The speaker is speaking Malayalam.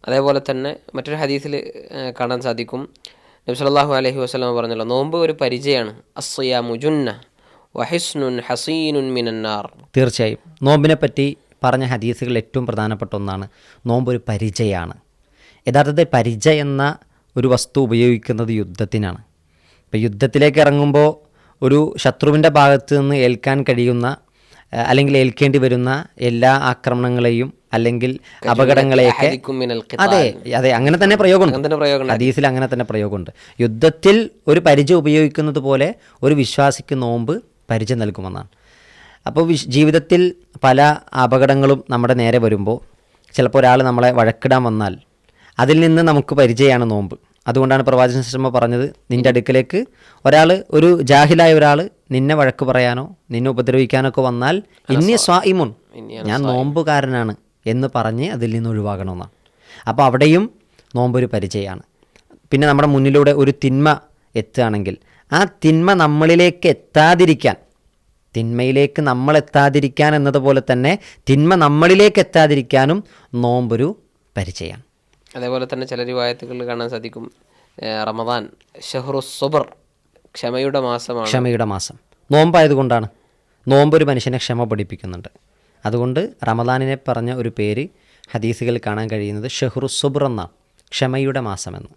അതേപോലെ തന്നെ മറ്റൊരു ഹദീസിൽ കാണാൻ സാധിക്കും, നബി സല്ലല്ലാഹു അലൈഹി വസല്ലം പറഞ്ഞല്ലോ, നോമ്പ് ഒരു പരിചയമാണ്. അസ്സിയാമു ജുന്ന വഹിസ്നുൻ ഹസീനുൻ മിനന്നാർ. തീർച്ചയായും നോമ്പിനെ പറ്റി പറഞ്ഞ ഹദീസുകളിൽ ഏറ്റവും പ്രധാനപ്പെട്ട ഒന്നാണ് നോമ്പ് ഒരു പരിചയമാണ്. യഥാർത്ഥത്തിൽ പരിചയം എന്ന ഒരു വസ്തു ഉപയോഗിക്കുന്നത് യുദ്ധത്തിനാണ്. ഇപ്പോൾ യുദ്ധത്തിലേക്ക് ഇറങ്ങുമ്പോൾ ഒരു ശത്രുവിൻ്റെ ഭാഗത്ത് നിന്ന് ഏൽക്കാൻ കഴിയുന്ന അല്ലെങ്കിൽ ഏൽക്കേണ്ടി വരുന്ന എല്ലാ ആക്രമണങ്ങളെയും അല്ലെങ്കിൽ അപകടങ്ങളെയൊക്കെ, അതെ അതെ അങ്ങനെ തന്നെ പ്രയോഗമുണ്ട് ഹദീസിൽ, അങ്ങനെ തന്നെ പ്രയോഗമുണ്ട്. യുദ്ധത്തിൽ ഒരു പരിചയം ഉപയോഗിക്കുന്നത് പോലെ ഒരു വിശ്വാസിക്ക് നോമ്പ് പരിചയം നൽകുമെന്നാണ്. അപ്പോൾ ജീവിതത്തിൽ പല അപകടങ്ങളും നമ്മുടെ നേരെ വരുമ്പോൾ ചിലപ്പോൾ ഒരാൾ നമ്മളെ വഴക്കിടാൻ വന്നാൽ അതിൽ നിന്ന് നമുക്ക് പരിചയമാണ് നോമ്പ്. അതുകൊണ്ടാണ് പ്രവാചകൻ സല്ലല്ലാഹു അലൈഹി വസല്ലം പറഞ്ഞത്, നിൻ്റെ അടുക്കലേക്ക് ഒരാൾ, ഒരു ജാഹിലായ ഒരാൾ നിന്നെ വഴക്ക് പറയാനോ നിന്നെ ഉപദ്രവിക്കാനൊക്കെ വന്നാൽ ഇന്നി സ്വായിമുൻ, ഞാൻ നോമ്പുകാരനാണ് എന്ന് പറഞ്ഞ് അതിൽ നിന്ന് ഒഴിവാകണമെന്നാണ്. അപ്പോൾ അവിടെയും നോമ്പൊരു പരിചയമാണ്. പിന്നെ നമ്മുടെ മുന്നിലൂടെ ഒരു തിന്മ എത്തുകയാണെങ്കിൽ ആ തിന്മ നമ്മളിലേക്ക് എത്താതിരിക്കാൻ, തിന്മയിലേക്ക് നമ്മൾ എത്താതിരിക്കാൻ എന്നതുപോലെ തന്നെ തിന്മ നമ്മളിലേക്ക് എത്താതിരിക്കാനും നോമ്പൊരു പരിചയമാണ്. അതേപോലെ തന്നെ ചില റിവായത്തുകളിൽ കാണാൻ സാധിക്കും, റമദാൻ ഷഹ്റുസ് സബ്ർ, ക്ഷമയുടെ മാസമാണ്. ക്ഷമയുടെ മാസം നോമ്പായതുകൊണ്ടാണ്. നോമ്പൊരു മനുഷ്യനെ ക്ഷമ പഠിപ്പിക്കുന്നുണ്ട്. അതുകൊണ്ട് റമദാനിനെ പറഞ്ഞ ഒരു പേര് ഹദീസുകളിൽ കാണാൻ കഴിയുന്നത് ഷഹ്റുസ് സബ്ർ എന്നാണ്, ക്ഷമയുടെ മാസമെന്ന്.